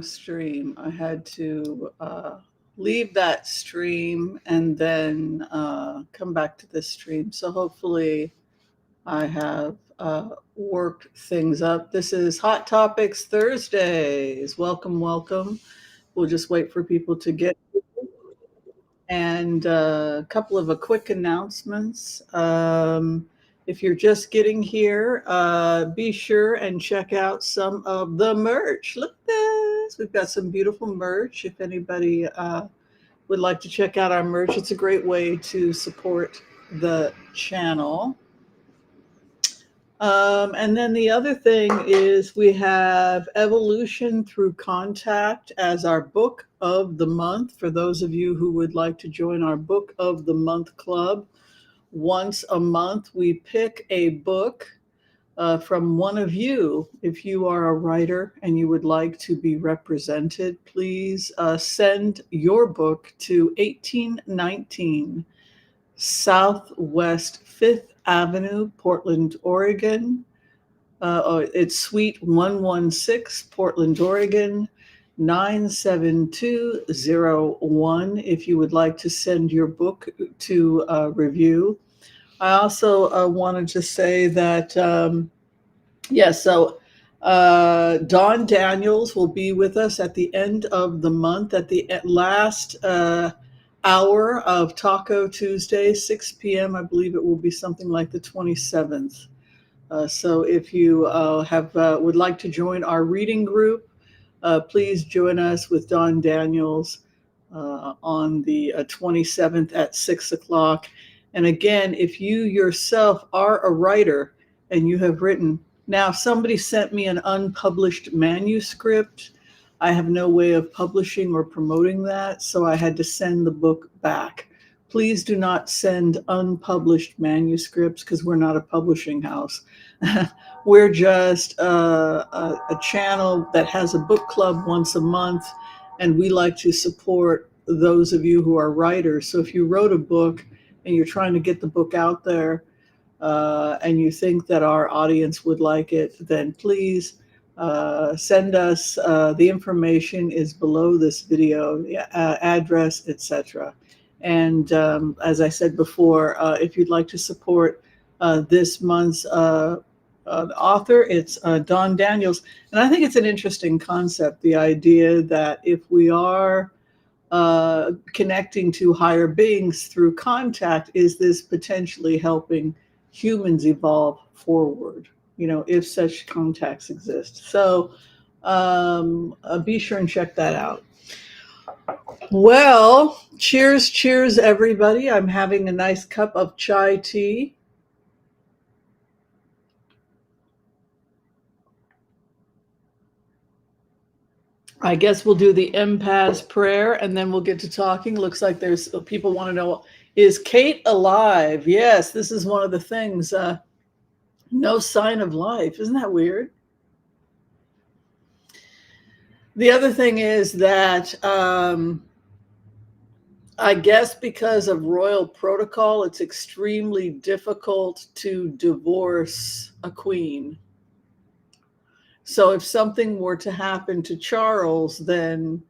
stream. I had to leave that stream and then come back to this stream. So hopefully I have worked things up. This is Hot Topics Thursdays. Welcome, welcome. We'll just wait for people to get. And a couple of quick announcements. If you're just getting here, be sure and check out some of the merch. Look at this. We've got some beautiful merch. If anybody would like to check out our merch, it's a great way to support the channel. And then the other thing is we have Evolution Through Contact as our book of the month. For those of you who would like to join our book of the month club, once a month we pick a book from one of you. If you are a writer and you would like to be represented, please send your book to 1819 Southwest 5th Avenue, Portland, Oregon. It's Suite 116, Portland, Oregon, 97201. If you would like to send your book to review. I also wanted to say that, Don Daniels will be with us at the end of the month, at the last hour of Taco Tuesday, 6 p.m. I believe it will be something like the 27th. So if you would like to join our reading group, please join us with Don Daniels on the 27th at 6 o'clock. And again, if you yourself are a writer and you have written, now somebody sent me an unpublished manuscript. I have no way of publishing or promoting that, so I had to send the book back. Please do not send unpublished manuscripts because we're not a publishing house. We're just a channel that has a book club once a month, and we like to support those of you who are writers. So if you wrote a book and you're trying to get the book out there and you think that our audience would like it, then please send us. The information is below this video, address, etc. And as I said before, if you'd like to support this month's author, it's Don Daniels. And I think it's an interesting concept, the idea that if we are connecting to higher beings through contact, is this potentially helping humans evolve forward, if such contacts exist? So be sure and check that out. Well, cheers, everybody. I'm having a nice cup of chai tea. I guess we'll do the empath prayer and then we'll get to talking. Looks like there's people want to know, is Kate alive? Yes, this is one of the things. No sign of life. Isn't that weird? The other thing is that I guess because of royal protocol, it's extremely difficult to divorce a queen. So if something were to happen to Charles, then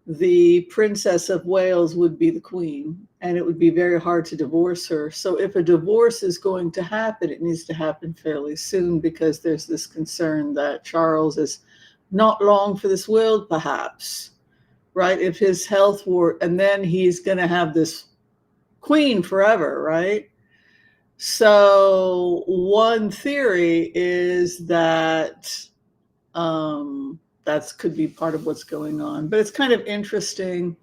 the Princess of Wales would be the queen, and it would be very hard to divorce her. So if a divorce is going to happen, it needs to happen fairly soon, because there's this concern that Charles is not long for this world, perhaps, right? If his health were, and then he's going to have this queen forever, right? So one theory is that that could be part of what's going on. But it's kind of interesting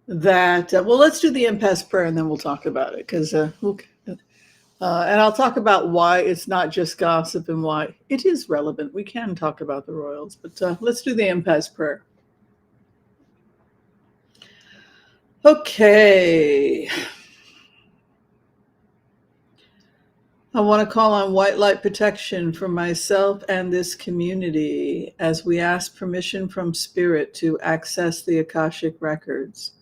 that, well, let's do the empath prayer and then we'll talk about it. Because, and I'll talk about why it's not just gossip and why it is relevant. We can talk about the royals, but let's do the empath prayer. Okay. I want to call on white light protection for myself and this community as we ask permission from Spirit to access the Akashic records.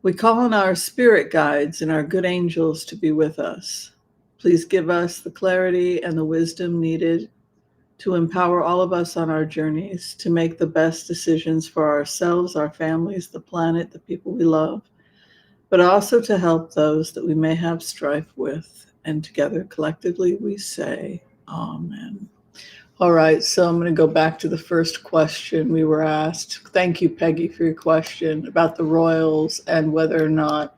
We call on our spirit guides and our good angels to be with us. Please give us the clarity and the wisdom needed to empower all of us on our journeys to make the best decisions for ourselves, our families, the planet, the people we love, but also to help those that we may have strife with. And together, collectively, we say, Amen. All right, so I'm going to go back to the first question we were asked. Thank you, Peggy, for your question about the royals and whether or not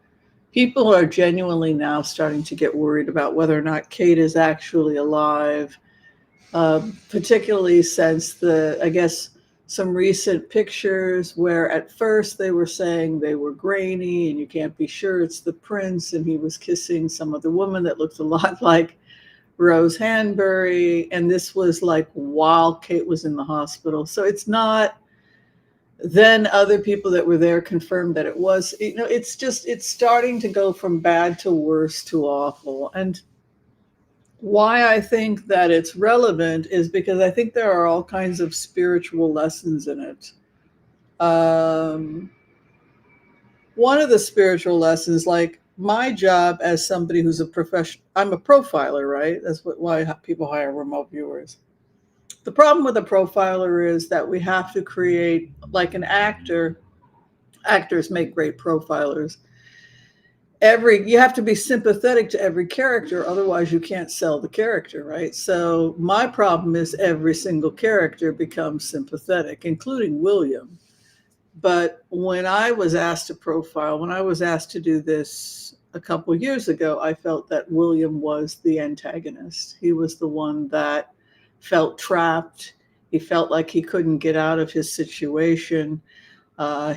people are genuinely now starting to get worried about whether or not Kate is actually alive, particularly since I guess, some recent pictures where at first they were saying they were grainy and you can't be sure it's the prince, and he was kissing some other woman that looked a lot like Rose Hanbury, and this was like while Kate was in the hospital. So it's not. Then other people that were there confirmed that it was. It's starting to go from bad to worse to awful. And why I think that it's relevant is because I think there are all kinds of spiritual lessons in it. One of the spiritual lessons, like my job as somebody who's a professional, I'm a profiler, right? Why people hire remote viewers. The problem with a profiler is that we have to create, like an actor, actors make great profilers. You have to be sympathetic to every character, otherwise you can't sell the character, right? So my problem is every single character becomes sympathetic, including William. But when I was asked to profile, when I was asked to do this a couple years ago, I felt that William was the antagonist. He was the one that felt trapped. He felt like he couldn't get out of his situation.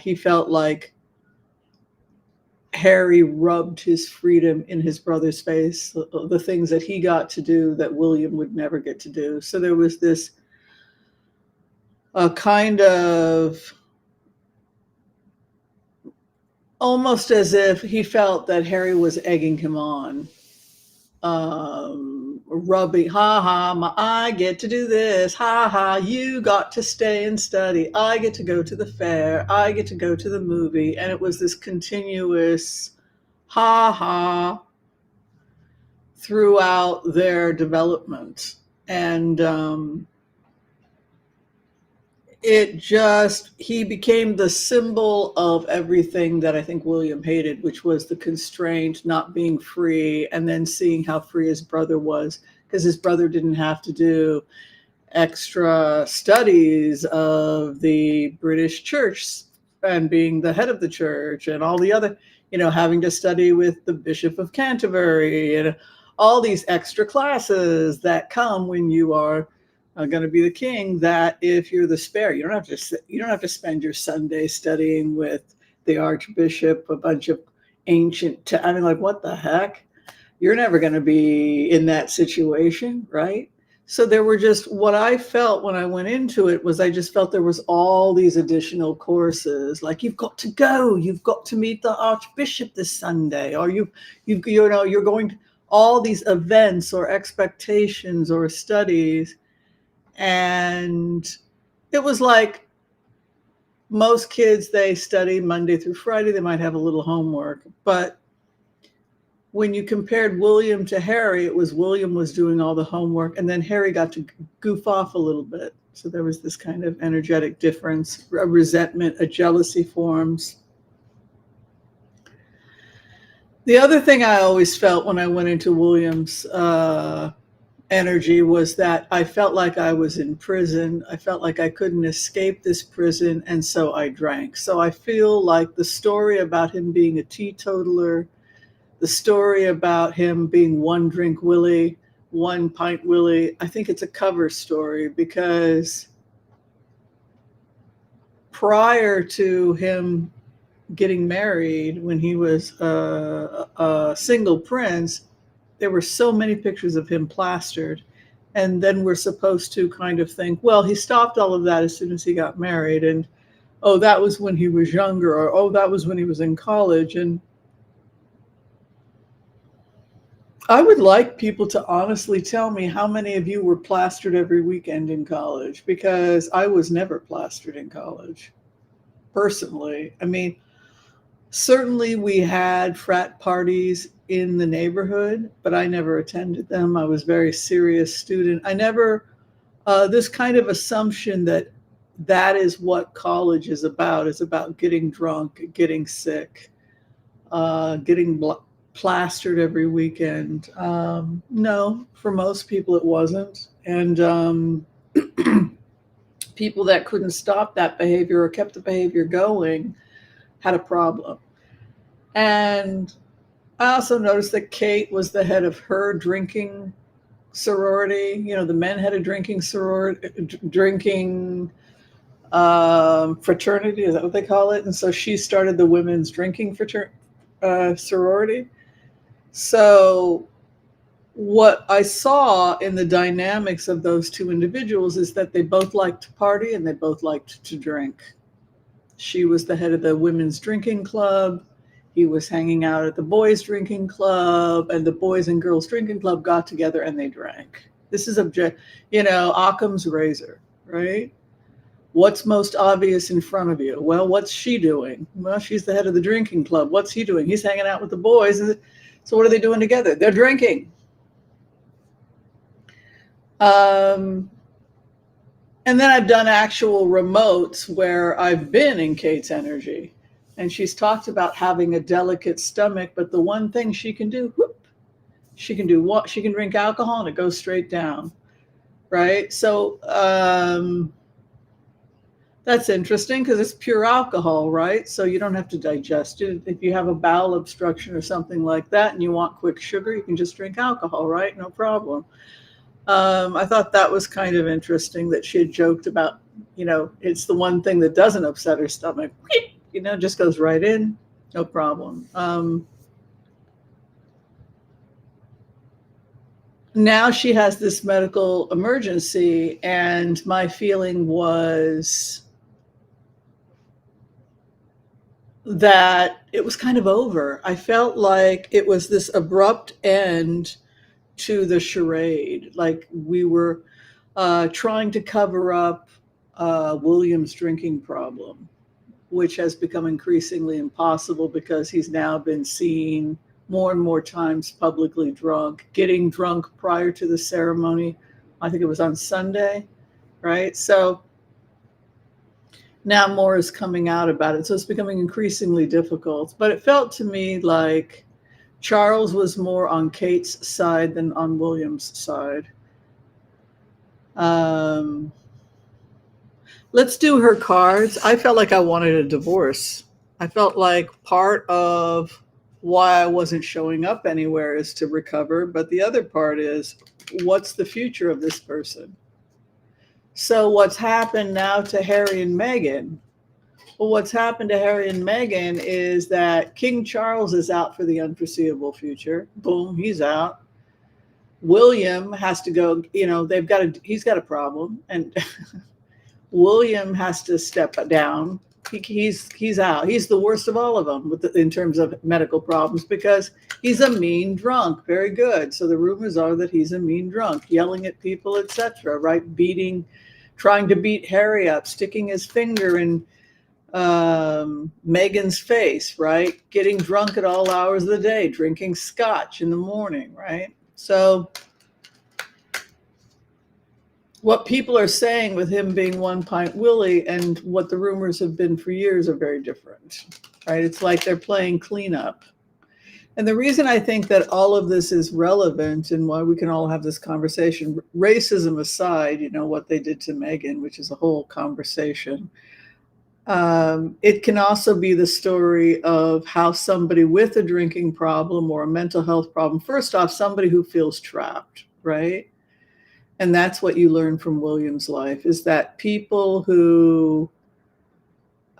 He felt like Harry rubbed his freedom in his brother's face, the things that he got to do that William would never get to do. So there was this kind of almost as if he felt that Harry was egging him on, rubbing, ha ha, I get to do this, ha ha, you got to stay and study, I get to go to the fair, I get to go to the movie. And it was this continuous ha ha throughout their development. And he became the symbol of everything that I think William hated, which was the constraint, not being free, and then seeing how free his brother was, because his brother didn't have to do extra studies of the British church and being the head of the church and all the other, having to study with the Bishop of Canterbury and all these extra classes that come when you are going to be the king. That if you're the spare, you don't have to spend your Sunday studying with the Archbishop a bunch of ancient. Like, what the heck? You're never going to be in that situation, right? So there were just, what I felt when I went into it was I just felt there was all these additional courses, like you've got to meet the Archbishop this Sunday, or you're going to all these events or expectations or studies. And it was like most kids, they study Monday through Friday, they might have a little homework, but when you compared William to Harry, it was William was doing all the homework, and then Harry got to goof off a little bit. So there was this kind of energetic difference, a resentment, a jealousy forms. The other thing I always felt when I went into William's energy was that I felt like I was in prison. I felt like I couldn't escape this prison, and so I drank. So I feel like the story about him being a teetotaler, the story about him being one drink Willie, one pint Willie, I think it's a cover story, because prior to him getting married, when he was a single prince, there were so many pictures of him plastered. And then we're supposed to kind of think, well, he stopped all of that as soon as he got married. And, oh, that was when he was younger, or, oh, that was when he was in college. And I would like people to honestly tell me how many of you were plastered every weekend in college, because I was never plastered in college, personally. Certainly we had frat parties in the neighborhood, but I never attended them. I was a very serious student. I never This kind of assumption that that is what college is about getting drunk, getting sick, getting plastered every weekend. No, for most people it wasn't. And people that couldn't stop that behavior or kept the behavior going had a problem. And I also noticed that Kate was the head of her drinking sorority. You know, the men had a drinking sorority, drinking fraternity. Is that what they call it? And so she started the women's drinking sorority. So what I saw in the dynamics of those two individuals is that they both liked to party and they both liked to drink. She was the head of the women's drinking club. He was hanging out at the boys' drinking club, and the boys and girls drinking club got together and they drank. This is Occam's razor, right? What's most obvious in front of you? Well, what's she doing? Well, she's the head of the drinking club. What's he doing? He's hanging out with the boys. So what are they doing together? They're drinking. And then I've done actual remotes where I've been in Kate's energy. And she's talked about having a delicate stomach, but the one thing she can do, she can do what? She can drink alcohol and it goes straight down, right? So that's interesting because it's pure alcohol, right? So you don't have to digest it. If you have a bowel obstruction or something like that and you want quick sugar, you can just drink alcohol, right? No problem. I thought that was kind of interesting that she had joked about, it's the one thing that doesn't upset her stomach. Just goes right in, no problem. Now she has this medical emergency, and my feeling was that it was kind of over. I felt like it was this abrupt end to the charade, like we were trying to cover up William's drinking problem, which has become increasingly impossible because he's now been seen more and more times publicly drunk, getting drunk prior to the ceremony. I think it was on Sunday, right? So now more is coming out about it. So it's becoming increasingly difficult. But it felt to me like Charles was more on Kate's side than on William's side. Let's do her cards. I felt like I wanted a divorce. I felt like part of why I wasn't showing up anywhere is to recover. But the other part is, what's the future of this person? So what's happened now to Harry and Mehgan? Well, what's happened to Harry and Mehgan is that King Charles is out for the unforeseeable future. Boom, he's out. William has to go, he's got a problem. And William has to step down. He's out. He's the worst of all of them in terms of medical problems because he's a mean drunk. Very good. So the rumors are that he's a mean drunk, yelling at people, etc. Right? Trying to beat Harry up, sticking his finger in Mehgan's face. Right? Getting drunk at all hours of the day, drinking scotch in the morning. Right? So what people are saying with him being One Pint Willie and what the rumors have been for years are very different, right? It's like they're playing cleanup. And the reason I think that all of this is relevant and why we can all have this conversation, racism aside, what they did to Mehgan, which is a whole conversation. It can also be the story of how somebody with a drinking problem or a mental health problem, first off, somebody who feels trapped, right? And that's what you learn from William's life, is that people who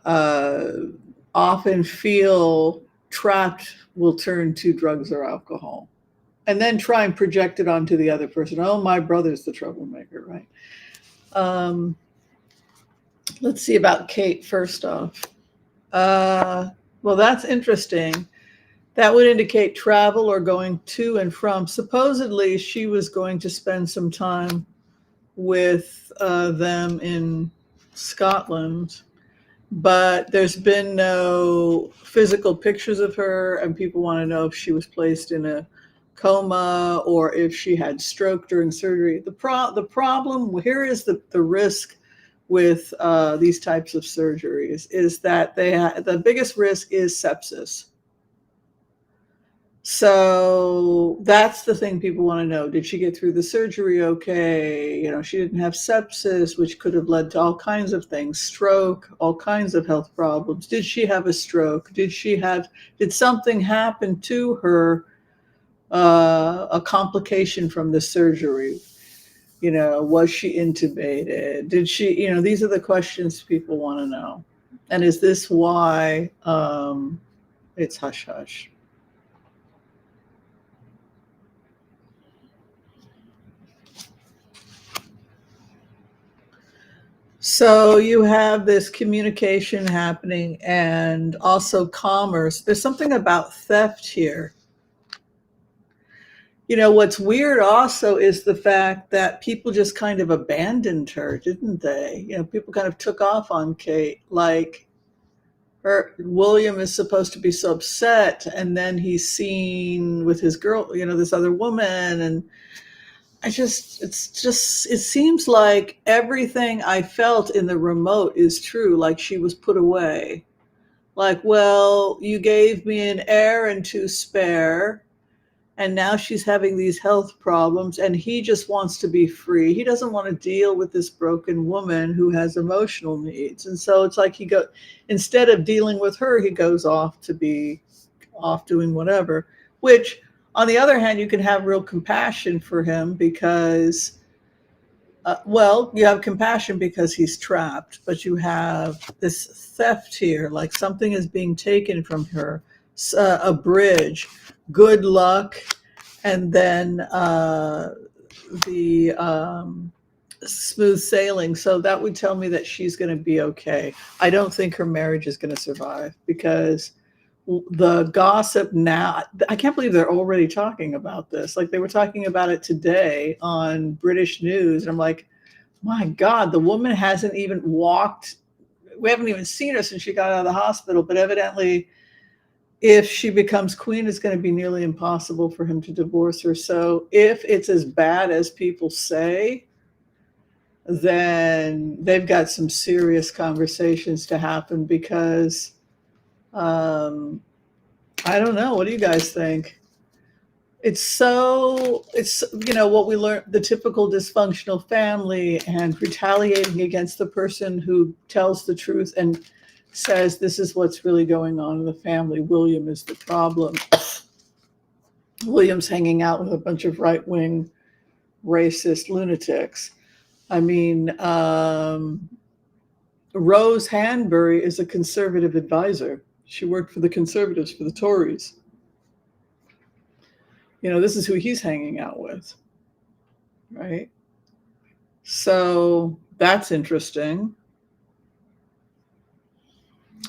often feel trapped will turn to drugs or alcohol and then try and project it onto the other person. Oh, my brother's the troublemaker, right? Let's see about Kate first off. Well, that's interesting. That would indicate travel or going to and from. Supposedly, she was going to spend some time with them in Scotland, but there's been no physical pictures of her, and people want to know if she was placed in a coma or if she had stroke during surgery. The problem here is the risk with these types of surgeries is that the biggest risk is sepsis. So that's the thing people want to know. Did she get through the surgery okay? She didn't have sepsis, which could have led to all kinds of things, stroke, all kinds of health problems. Did she have a stroke? Did something happen to her, a complication from the surgery? Was she intubated? Did she, these are the questions people want to know. And is this why it's hush hush? So you have this communication happening and also commerce. There's something about theft here. What's weird also is the fact that people just kind of abandoned her, didn't they? People kind of took off on Kate. Like William is supposed to be so upset, and then he's seen with his girl, this other woman, and it seems like everything I felt in the remote is true. Like she was put away. Like, well, you gave me an heir and two spare, and now she's having these health problems, and he just wants to be free. He doesn't want to deal with this broken woman who has emotional needs. And so it's like instead of dealing with her, he goes off to be off doing whatever, which on the other hand, you can have real compassion for him because, you have compassion because he's trapped, but you have this theft here, like something is being taken from her, a bridge, good luck, and then the smooth sailing. So that would tell me that she's going to be okay. I don't think her marriage is going to survive because the gossip now, I can't believe they're already talking about this. Like they were talking about it today on British news. And I'm like, my God, the woman hasn't even walked. We haven't even seen her since she got out of the hospital. But evidently, if she becomes queen, it's going to be nearly impossible for him to divorce her. So if it's as bad as people say, then they've got some serious conversations to happen because I don't know. What do you guys think? It's what we learned, the typical dysfunctional family and retaliating against the person who tells the truth and says this is what's really going on in the family. William is the problem. William's hanging out with a bunch of right-wing racist lunatics. I mean, Rose Hanbury is a conservative advisor. She worked for the Conservatives, for the Tories. This is who he's hanging out with, right? So that's interesting.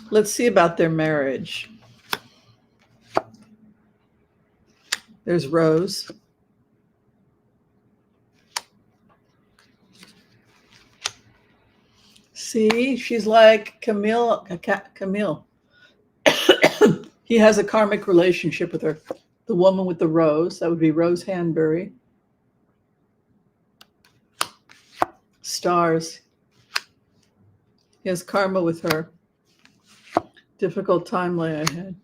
Let's see about their marriage. There's Rose. See, she's like Camille. He has a karmic relationship with her. The woman with the rose, that would be Rose Hanbury. Stars. He has karma with her. Difficult time lay ahead.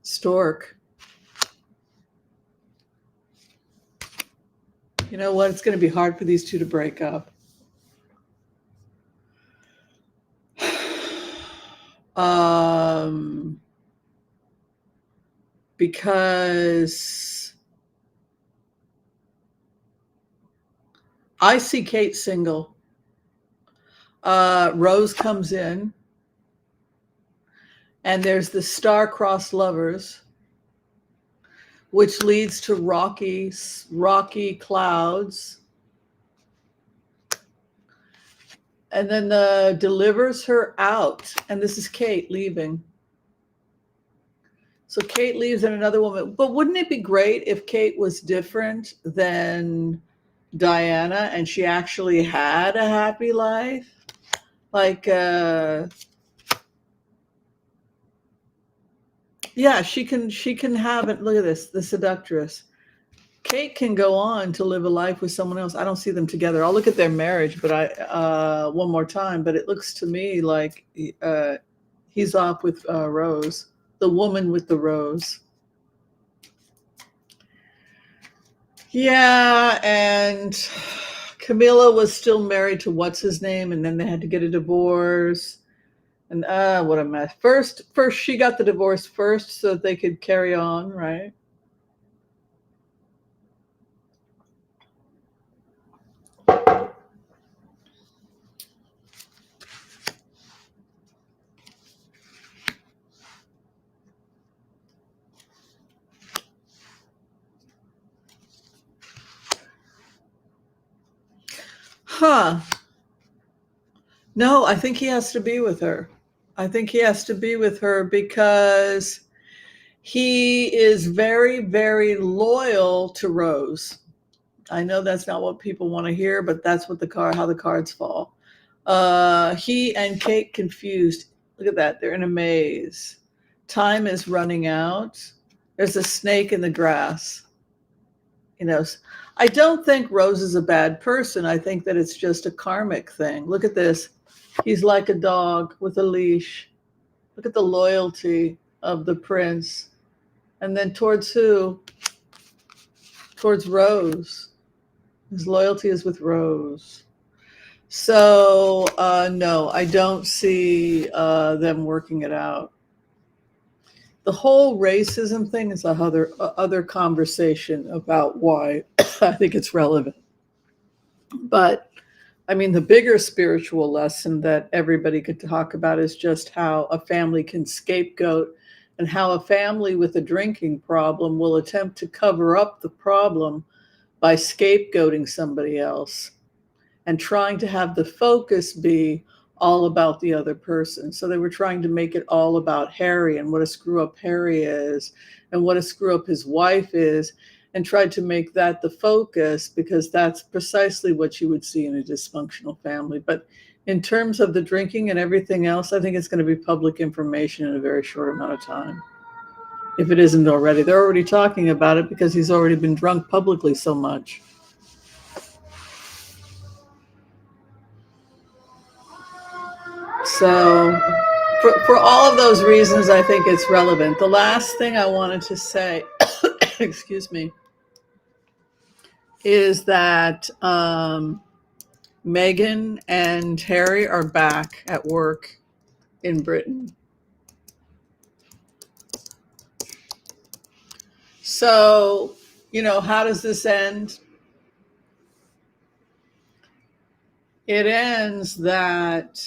Stork. You know what? It's going to be hard for these two to break up. Because I see Kate single. Rose comes in, and there's the star-crossed lovers, which leads to rocky clouds. And then delivers her out. And this is Kate leaving. So Kate leaves and another woman. But wouldn't it be great if Kate was different than Diana and she actually had a happy life? Like, Yeah, she can have it. Look at this, the seductress. Kate can go on to live a life with someone else. I don't see them together. I'll look at their marriage, but I one more time. But it looks to me like he's off with Rose, the woman with the rose. Yeah, and Camilla was still married to what's his name, and then they had to get a divorce. And what a mess. First she got the divorce first so that they could carry on, right? Huh. No, I think he has to be with her. I think he has to be with her because he is very, very loyal to Rose. I know that's not what people want to hear, but that's what how the cards fall. He and Kate confused. Look at that. They're in a maze. Time is running out. There's a snake in the grass. You know, I don't think Rose is a bad person. I think that it's just a karmic thing. Look at this. He's like a dog with a leash. Look at the loyalty of the prince. And then towards who? Towards Rose. His loyalty is with Rose. So, no, I don't see them working it out. The whole racism thing is a other conversation about why I think it's relevant. But I mean, the bigger spiritual lesson that everybody could talk about is just how a family can scapegoat and how a family with a drinking problem will attempt to cover up the problem by scapegoating somebody else and trying to have the focus be all about the other person. So they were trying to make it all about Harry and what a screw up Harry is and what a screw up his wife is, and tried to make that the focus because that's precisely what you would see in a dysfunctional family. But in terms of the drinking and everything else, I think it's going to be public information in a very short amount of time. If it isn't already, they're already talking about it because he's already been drunk publicly so much. So, for all of those reasons, I think it's relevant. The last thing I wanted to say, excuse me, is that Meghan and Harry are back at work in Britain. So, how does this end? It ends that,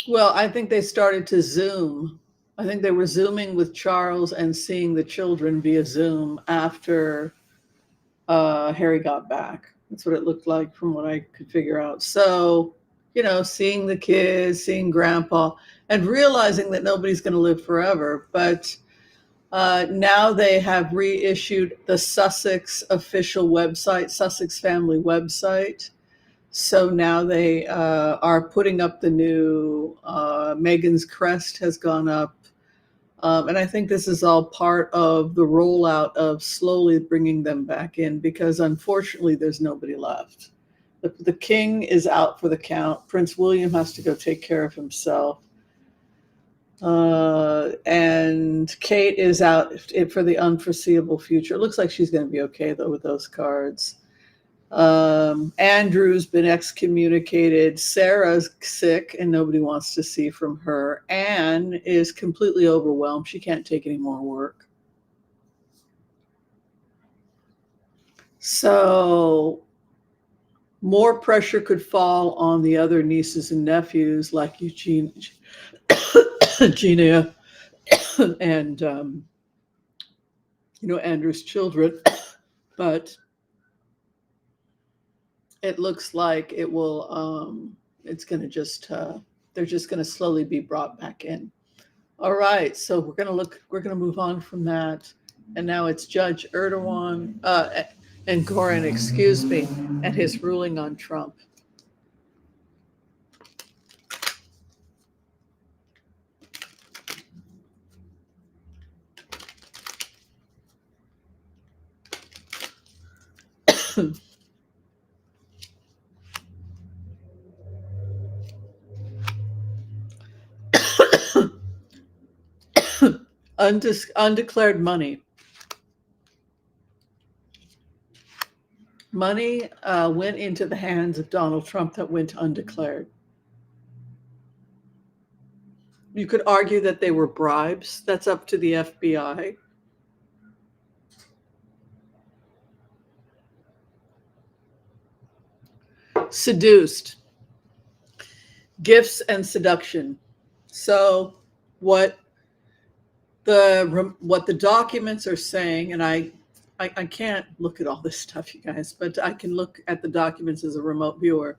well, I think they started to Zoom. I think they were Zooming with Charles and seeing the children via Zoom after Harry got back. That's what it looked like from what I could figure out. So, seeing the kids, seeing grandpa, and realizing that nobody's going to live forever. But now they have reissued the Sussex official website, Sussex family website. So now they are putting up the new Meghan's crest has gone up. And I think this is all part of the rollout of slowly bringing them back in because unfortunately there's nobody left. The king is out for the count. Prince William has to go take care of himself. And Kate is out for the unforeseeable future. It looks like she's going to be okay, though, with those cards. Andrew's been excommunicated. Sarah's sick and nobody wants to see from her. Anne is completely overwhelmed. She can't take any more work. So more pressure could fall on the other nieces and nephews like Eugenia and Andrew's children. But it looks like it will it's going to just they're just going to slowly be brought back in. All right, so we're going to move on from that, and now it's Judge Erdogan and Gorin, excuse me, and his ruling on Trump. Undeclared money. Money went into the hands of Donald Trump that went undeclared. You could argue that they were bribes. That's up to the FBI. Seduced. Gifts and seduction. So what the documents are saying, and I can't look at all this stuff, you guys, but I can look at the documents as a remote viewer.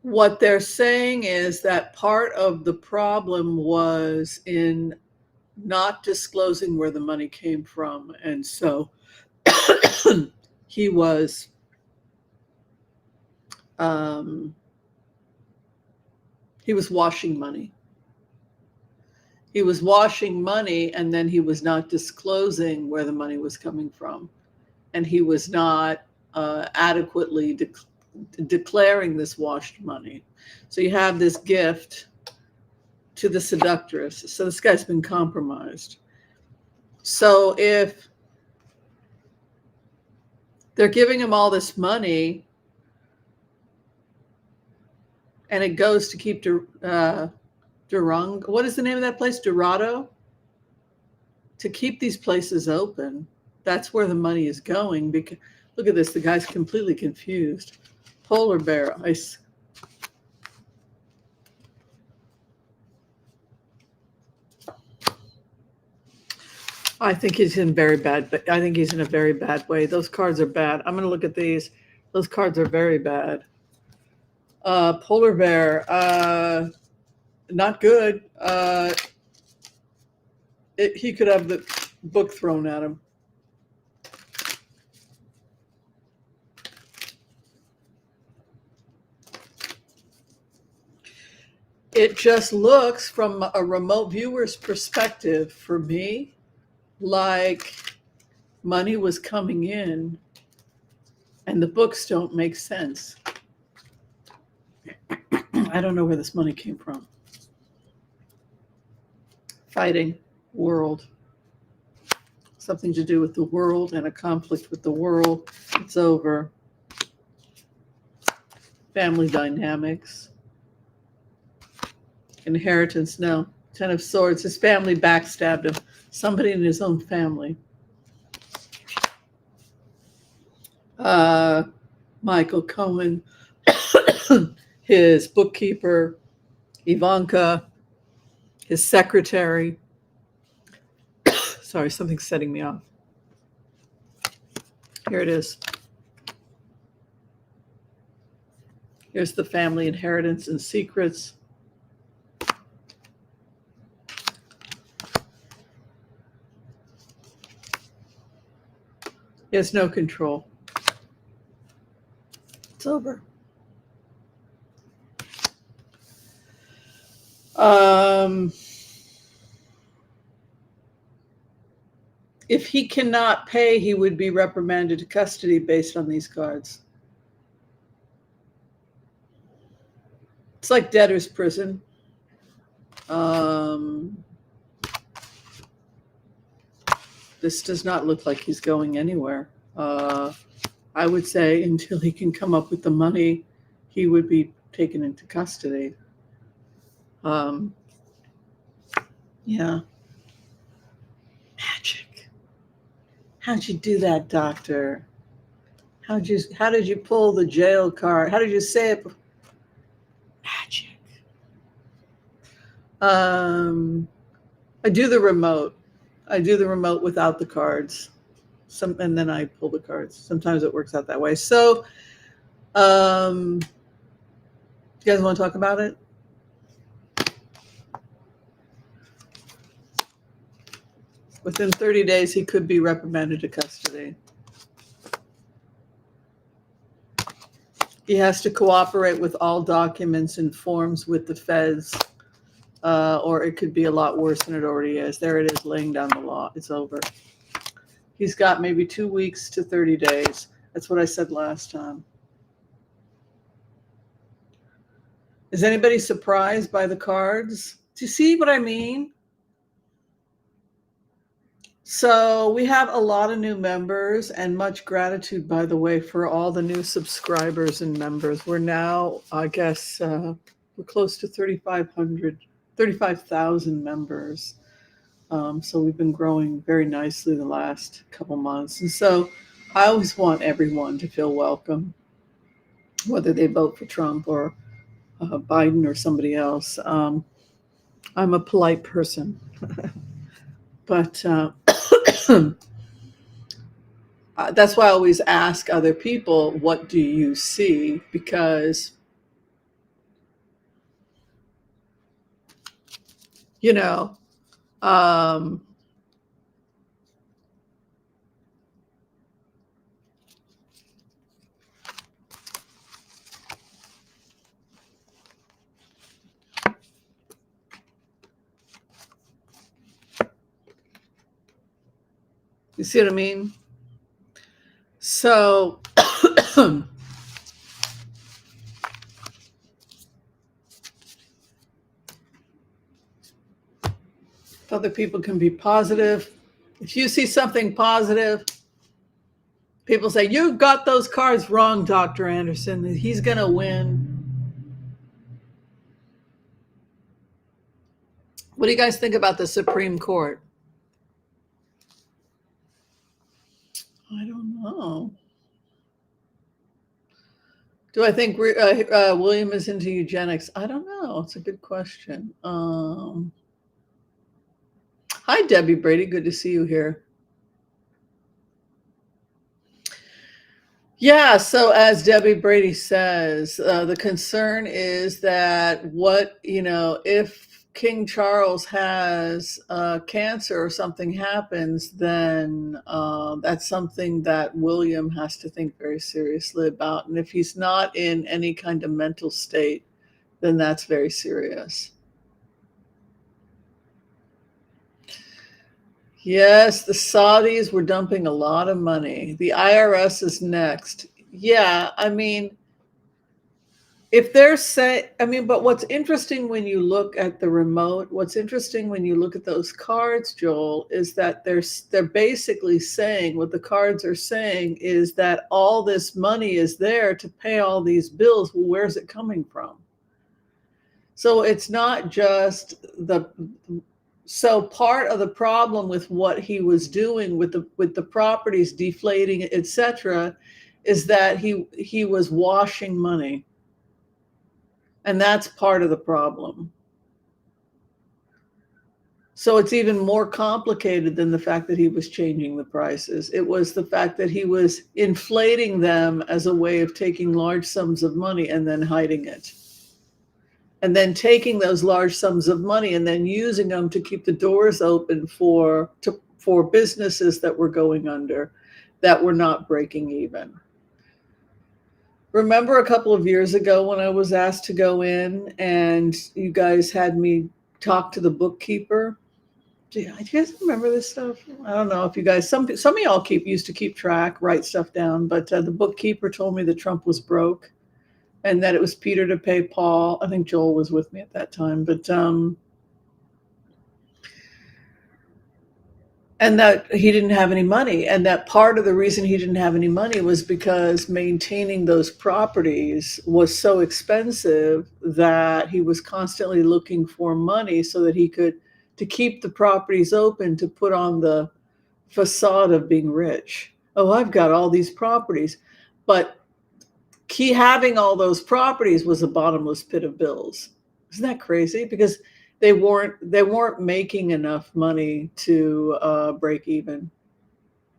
What they're saying is that part of the problem was in not disclosing where the money came from. And so he was washing money. He was washing money, and then he was not disclosing where the money was coming from. And he was not adequately declaring this washed money. So you have this gift to the seductress. So this guy's been compromised. So if they're giving him all this money and it goes to keep Durung, what is the name of that place? Dorado? To keep these places open, that's where the money is going. Because look at this, the guy's completely confused. Polar bear ice. I think he's in very bad, but I think he's in a very bad way. Those cards are bad. I'm going to look at these. Those cards are very bad. Polar bear, not good. He could have the book thrown at him. It just looks from a remote viewer's perspective for me like money was coming in and the books don't make sense. I don't know where this money came from. Fighting, world. Something to do with the world and a conflict with the world. It's over. Family dynamics. Inheritance, no. Ten of Swords. His family backstabbed him. Somebody in his own family. Michael Cohen. His bookkeeper. Ivanka. His secretary. Sorry, something's setting me off. Here it is. Here's the family inheritance and secrets. He has no control. It's over. If he cannot pay, he would be reprimanded to custody based on these cards. It's like debtor's prison. This does not look like he's going anywhere. I would say until he can come up with the money, he would be taken into custody. Yeah. Magic. How'd you do that, doctor? How did you pull the jail card? How did you say it? Magic. I do the remote. I do the remote without the cards. And then I pull the cards. Sometimes it works out that way. So, you guys want to talk about it? Within 30 days, he could be reprimanded to custody. He has to cooperate with all documents and forms with the feds, or it could be a lot worse than it already is. There it is, laying down the law. It's over. He's got maybe 2 weeks to 30 days. That's what I said last time. Is anybody surprised by the cards? Do you see what I mean? So we have a lot of new members, and much gratitude, by the way, for all the new subscribers and members. We're now, I guess, we're close to 35,000 members. So we've been growing very nicely the last couple months. And so I always want everyone to feel welcome, whether they vote for Trump or Biden or somebody else. I'm a polite person, but that's why I always ask other people, what do you see? Because, you know, you see what I mean? So other people can be positive. If you see something positive, people say, you got those cards wrong, Dr. Anderson. He's going to win. What do you guys think about the Supreme Court? I don't know. Do I think William is into eugenics? I don't know. It's a good question. Hi, Debbie Brady. Good to see you here. Yeah, so as Debbie Brady says, the concern is that if King Charles has cancer or something happens, then that's something that William has to think very seriously about. And if he's not in any kind of mental state, then that's very serious. Yes, the Saudis were dumping a lot of money. The IRS is next. Yeah, I mean, if they're but what's interesting when you look at the remote, what's interesting when you look at those cards, Joel, is that they're basically saying, what the cards are saying is that all this money is there to pay all these bills. Well, where's it coming from? So it's not just so part of the problem with what he was doing with the properties deflating, etc., is that he was washing money. And that's part of the problem. So it's even more complicated than the fact that he was changing the prices. It was the fact that he was inflating them as a way of taking large sums of money and then hiding it. And then taking those large sums of money and then using them to keep the doors open for businesses that were going under, that were not breaking even. Remember a couple of years ago when I was asked to go in and you guys had me talk to the bookkeeper? Do you guys remember this stuff? I don't know if you guys, some of y'all used to keep track, write stuff down, but the bookkeeper told me that Trump was broke and that it was Peter to pay Paul. I think Joel was with me at that time, but and that he didn't have any money, and that part of the reason he didn't have any money was because maintaining those properties was so expensive that he was constantly looking for money so that he could, to keep the properties open, to put on the facade of being rich. Oh, I've got all these properties, but having all those properties was a bottomless pit of bills. Isn't that crazy? Because they weren't making enough money to break even.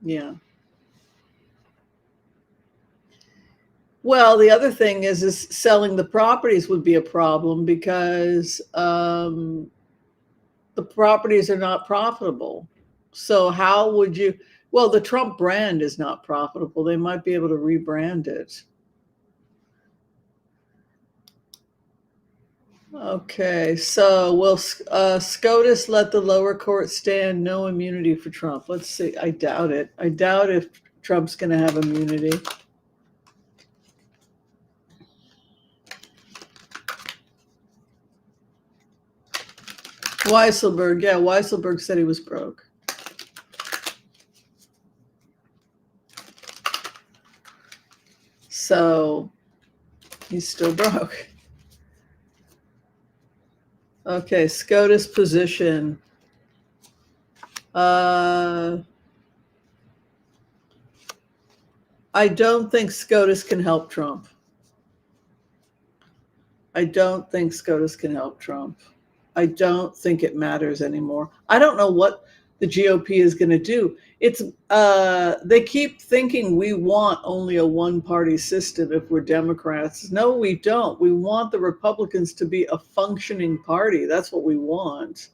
Yeah. Well, the other thing is selling the properties would be a problem because the properties are not profitable. So how would you? Well, the Trump brand is not profitable. They might be able to rebrand it. Okay, so will SCOTUS let the lower court stand no immunity for Trump? Let's see. I doubt it. I doubt if Trump's going to have immunity. Weisselberg, yeah, Weisselberg said he was broke. So he's still broke. Okay, SCOTUS position. I don't think SCOTUS can help Trump. I don't think SCOTUS can help Trump. I don't think it matters anymore. I don't know what the GOP is going to do. It's they keep thinking we want only a one-party system if we're Democrats. No, we don't. We want the Republicans to be a functioning party. That's what we want.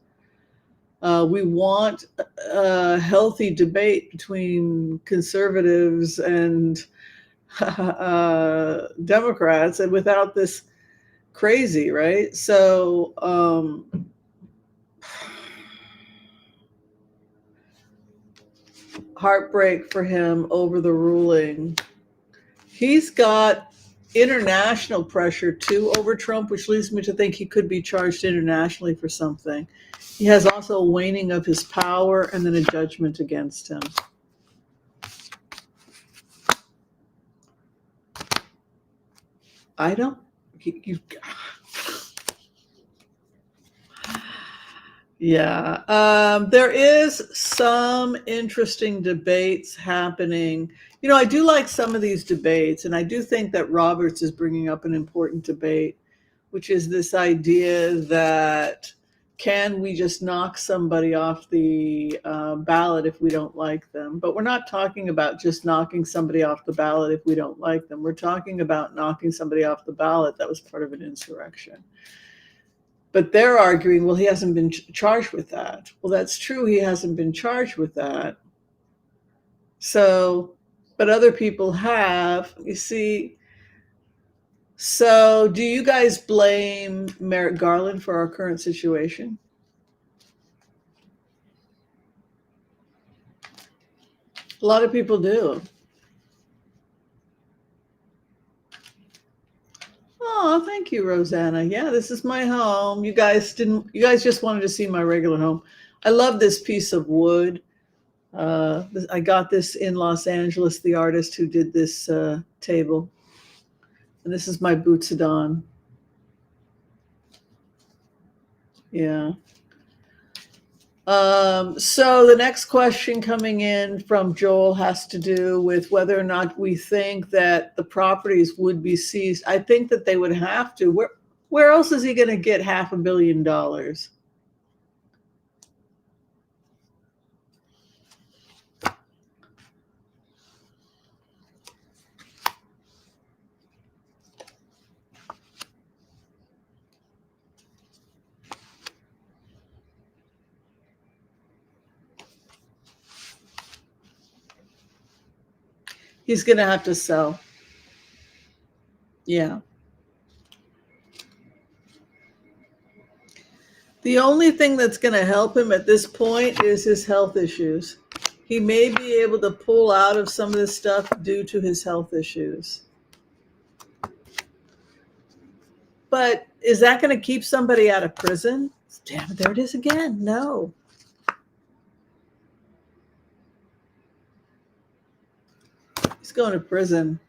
We want a healthy debate between conservatives and Democrats, and without this crazy, right? So heartbreak for him over the ruling. He's got international pressure too over Trump, which leads me to think he could be charged internationally for something. He has also a waning of his power and then a judgment against him. I don't. Yeah, there is some interesting debates happening. You know, I do like some of these debates, and I do think that Roberts is bringing up an important debate, which is this idea that can we just knock somebody off the ballot if we don't like them? But we're not talking about just knocking somebody off the ballot if we don't like them. We're talking about knocking somebody off the ballot that was part of an insurrection. But they're arguing, well, he hasn't been charged with that. Well, that's true. He hasn't been charged with that. So, but other people have. You see, so do you guys blame Merrick Garland for our current situation? A lot of people do. Oh, thank you, Rosanna. Yeah, this is my home. You guys just wanted to see my regular home. I love this piece of wood. I got this in Los Angeles, the artist who did this table. And this is my Bootsadon. Yeah. So the next question coming in from Joel has to do with whether or not we think that the properties would be seized. I think that they would have to. Where else is he going to get $500 million? He's going to have to sell. Yeah. The only thing that's going to help him at this point is his health issues. He may be able to pull out of some of this stuff due to his health issues. But is that going to keep somebody out of prison? Damn it, there it is again. No. He's going to prison.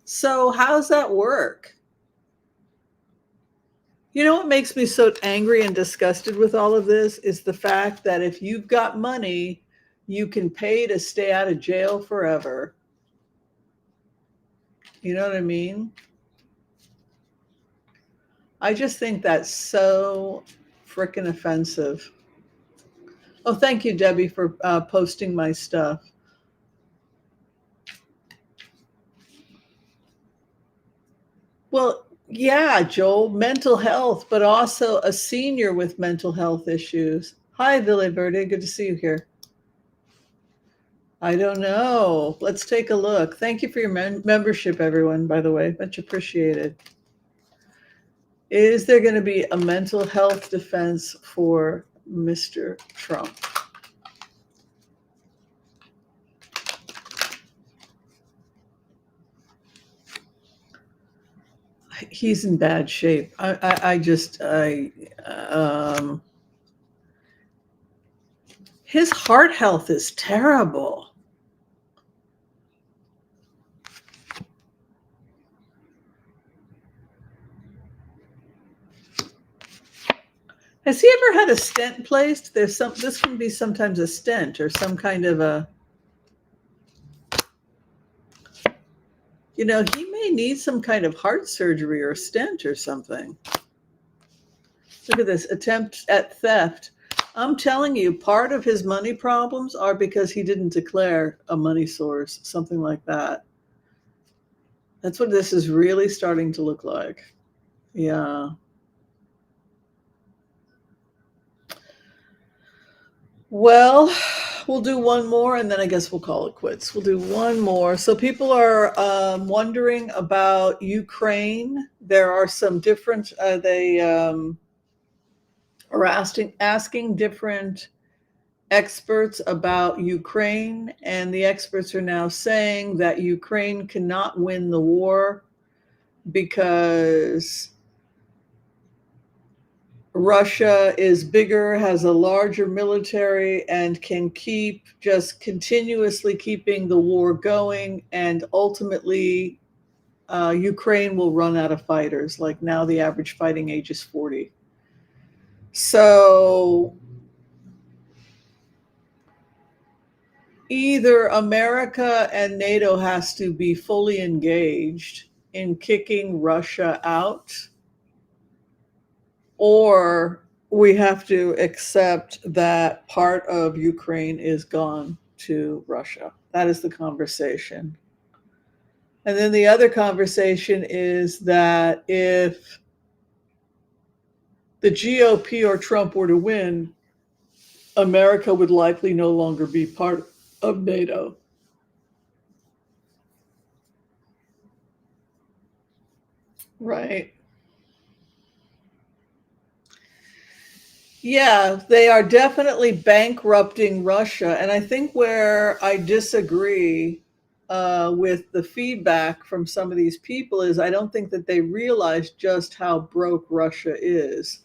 So how's that work? You know what makes me so angry and disgusted with all of this is the fact that if you've got money, you can pay to stay out of jail forever. You know what I mean? I just think that's so freaking offensive. Oh, thank you, Debbie, for posting my stuff. Well, yeah, Joel, mental health, but also a senior with mental health issues. Hi, Villa Verde. Good to see you here. I don't know. Let's take a look. Thank you for your membership, everyone, by the way. Much appreciated. Is there going to be a mental health defense for Mr. Trump? He's in bad shape. His heart health is terrible. Has he ever had a stent placed? This can be sometimes a stent or some kind of a, he may need some kind of heart surgery or stent or something. Look at this attempt at theft. I'm telling you, part of his money problems are because he didn't declare a money source, something like that. That's what this is really starting to look like. Yeah. Well, we'll do one more and then I guess we'll call it quits. We'll do one more. So people are wondering about Ukraine. There are some different, they are asking different experts about Ukraine, and the experts are now saying that Ukraine cannot win the war because Russia is bigger, has a larger military, and can keep just continuously keeping the war going. And ultimately, Ukraine will run out of fighters. Like now, the average fighting age is 40. So either America and NATO has to be fully engaged in kicking Russia out, or we have to accept that part of Ukraine is gone to Russia. That is the conversation. And then the other conversation is that if the GOP or Trump were to win, America would likely no longer be part of NATO. Right. Yeah, they are definitely bankrupting Russia. And I think where I disagree with the feedback from some of these people is I don't think that they realize just how broke Russia is,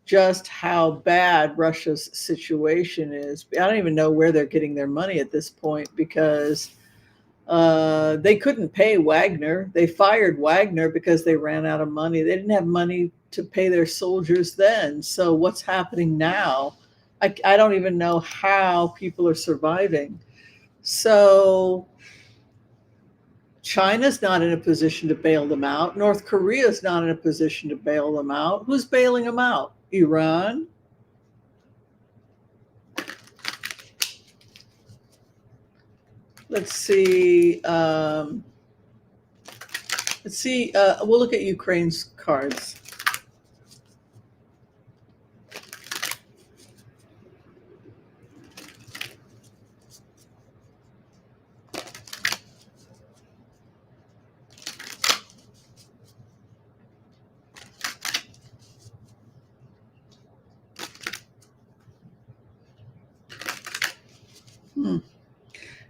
just how bad Russia's situation is. I don't even know where they're getting their money at this point because they couldn't pay Wagner. They fired Wagner because they ran out of money. They didn't have money to pay their soldiers then. So what's happening now? I don't even know how people are surviving. So China's not in a position to bail them out. North Korea's not in a position to bail them out. Who's bailing them out? Iran? Let's see. We'll look at Ukraine's cards.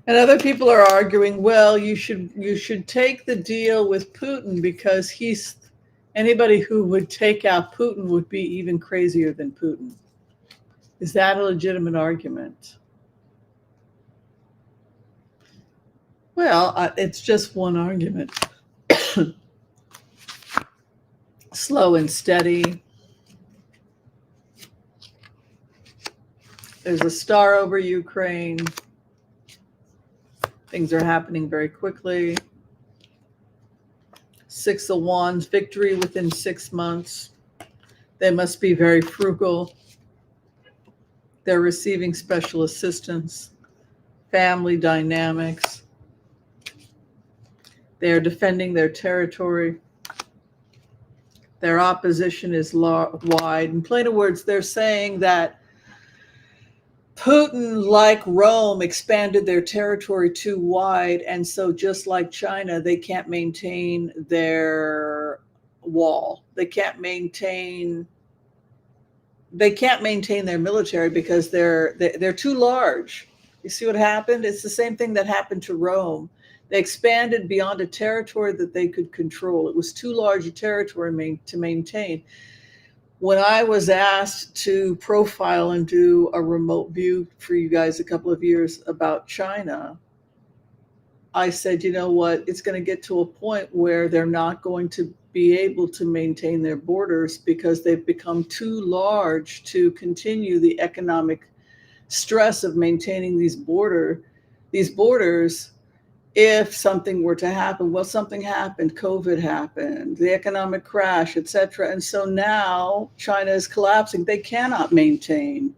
And other people are arguing, well, you should take the deal with Putin because anybody who would take out Putin would be even crazier than Putin. Is that a legitimate argument? Well, it's just one argument. Slow and steady. There's a star over Ukraine. Things are happening very quickly. 6 of Wands, victory within 6 months. They must be very frugal. They're receiving special assistance, family dynamics. They're defending their territory. Their opposition is wide. In plain words, they're saying that Putin, like Rome, expanded their territory too wide. And so just like China, they can't maintain their wall. They can't maintain their military because they're too large. You see what happened? It's the same thing that happened to Rome. They expanded beyond a territory that they could control. It was too large a territory to maintain. When I was asked to profile and do a remote view for you guys a couple of years about China, I said, you know what, it's going to get to a point where they're not going to be able to maintain their borders because they've become too large to continue the economic stress of maintaining these borders if something were to happen. Well, something happened, COVID happened, the economic crash, etc. And so now China is collapsing. They cannot maintain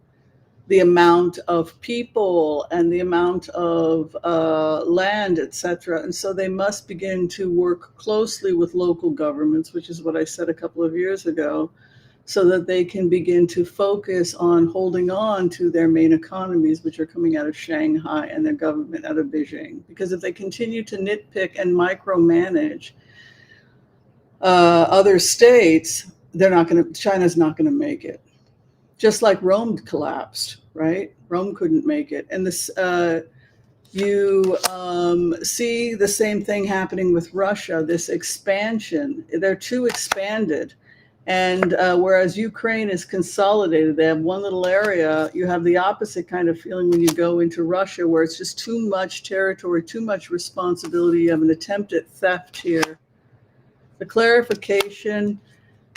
the amount of people and the amount of land, etc. And so they must begin to work closely with local governments, which is what I said a couple of years ago, so that they can begin to focus on holding on to their main economies, which are coming out of Shanghai, and their government out of Beijing. Because if they continue to nitpick and micromanage other states, China's not going to make it. Just like Rome collapsed, right? Rome couldn't make it. And you see the same thing happening with Russia, this expansion. They're too expanded. And whereas Ukraine is consolidated, they have one little area, you have the opposite kind of feeling when you go into Russia, where it's just too much territory, too much responsibility. You have an attempt at theft here. The clarification,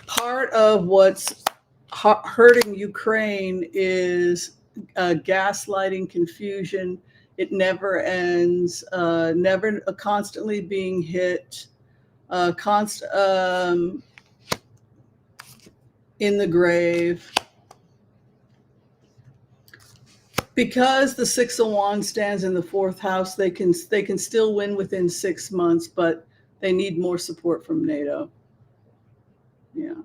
part of what's hurting Ukraine is gaslighting, confusion. It never ends, never constantly being hit, in the grave. Because the Six of Wands stands in the fourth house, they can still win within 6 months, but they need more support from NATO. Yeah.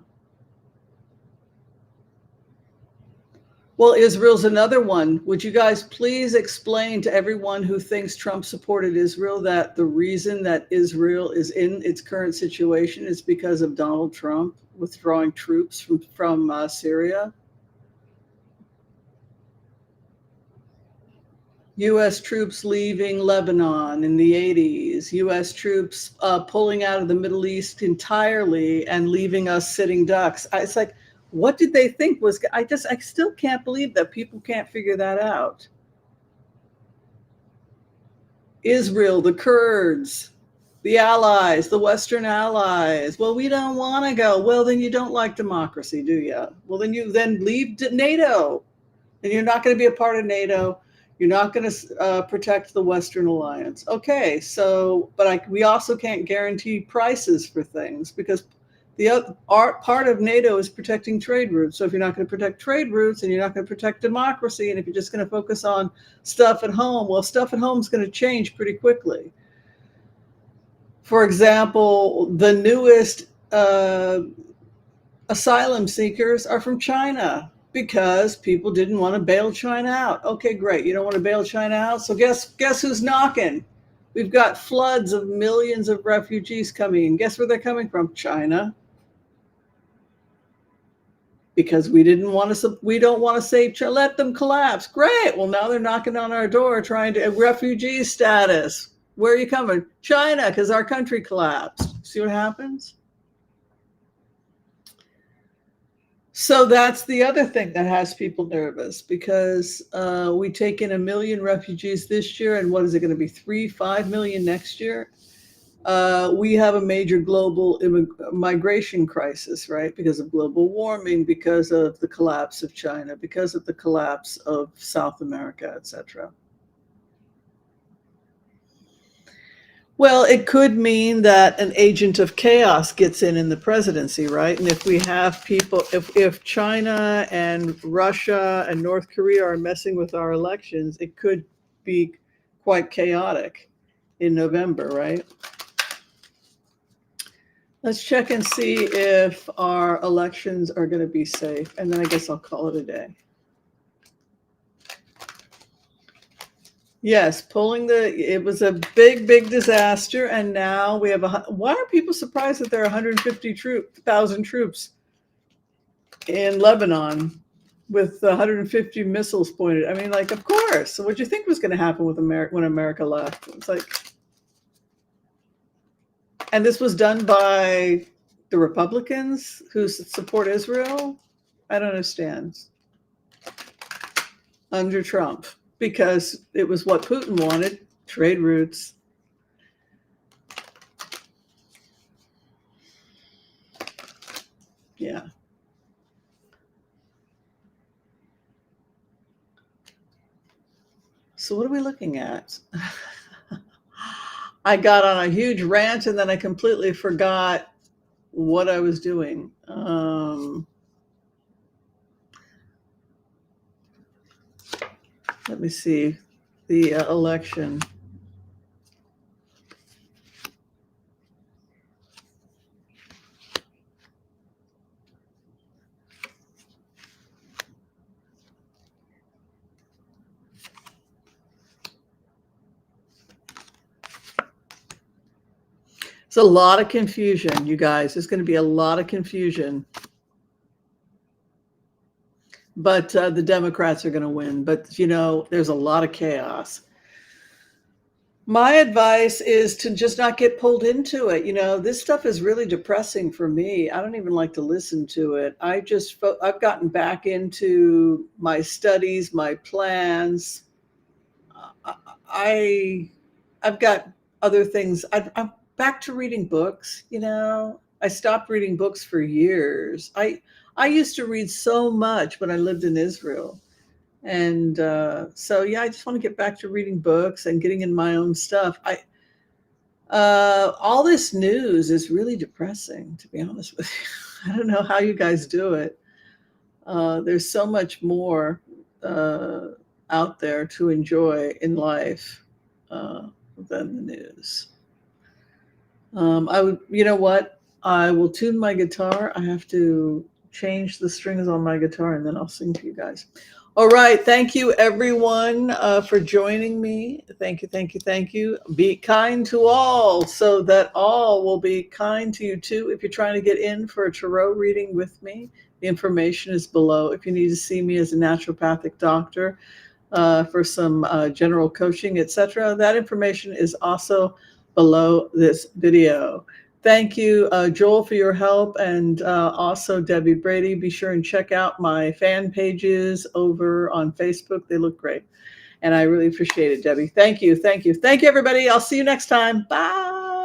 Well, Israel's another one. Would you guys please explain to everyone who thinks Trump supported Israel that the reason that Israel is in its current situation is because of Donald Trump withdrawing troops from Syria? U.S. troops leaving Lebanon in the 80s, U.S. troops pulling out of the Middle East entirely and leaving us sitting ducks. It's like, what did they think was, I still can't believe that people can't figure that out. Israel, the Kurds, the allies, the Western allies. Well, we don't want to go. Well, then you don't like democracy, do you? Well, then you leave NATO. And you're not going to be a part of NATO. You're not going to protect the Western alliance. Okay, so, but we also can't guarantee prices for things, because part of NATO is protecting trade routes. So if you're not going to protect trade routes, and you're not going to protect democracy, and if you're just going to focus on stuff at home, well, stuff at home is going to change pretty quickly. For example, the newest asylum seekers are from China, because people didn't want to bail China out. Okay, great. You don't want to bail China out? So guess who's knocking? We've got floods of millions of refugees coming in. Guess where they're coming from? China. Because we don't want to save China. Let them collapse. Great. Well, now they're knocking on our door trying to refugee status. Where are you coming? China, because our country collapsed. See what happens? So that's the other thing that has people nervous, because we take in 1 million refugees this year, and what is it going to be, 3-5 million next year? We have a major global migration crisis, right? Because of global warming, because of the collapse of China, because of the collapse of South America, etc. Well, it could mean that an agent of chaos gets in the presidency, right? And if we have people, if China and Russia and North Korea are messing with our elections, it could be quite chaotic in November, right? Let's check and see if our elections are going to be safe, and then I guess I'll call it a day. Yes, it was a big, big disaster, and now we have why are people surprised that there are 150,000 troops in Lebanon with 150 missiles pointed? I mean, like, of course. So what do you think was going to happen with America when America left? It's like, and this was done by the Republicans who support Israel? I don't understand. Under Trump, because it was what Putin wanted, trade routes. Yeah. So what are we looking at? I got on a huge rant and then I completely forgot what I was doing. Let me see. The election. It's a lot of confusion, you guys. There's going to be a lot of confusion. But the Democrats are going to win. But, there's a lot of chaos. My advice is to just not get pulled into it. This stuff is really depressing for me. I don't even like to listen to it. I've gotten back into my studies, my plans. I've got other things. I'm back to reading books. I stopped reading books for years. I used to read so much when I lived in Israel. And so, yeah, I just want to get back to reading books and getting in my own stuff. All this news is really depressing, to be honest with you. I don't know how you guys do it. There's so much more out there to enjoy in life than the news. You know what? I will tune my guitar. I have to change the strings on my guitar and then I'll sing to you guys. All right. Thank you, everyone, for joining me. Thank you, thank you, thank you. Be kind to all so that all will be kind to you, too. If you're trying to get in for a tarot reading with me, the information is below. If you need to see me as a naturopathic doctor for some general coaching, etc., that information is also below this video. Thank you, Joel, for your help, and also Debbie Brady. Be sure and check out my fan pages over on Facebook. They look great, and I really appreciate it, Debbie. Thank you, thank you, thank you, everybody. I'll see you next time. Bye.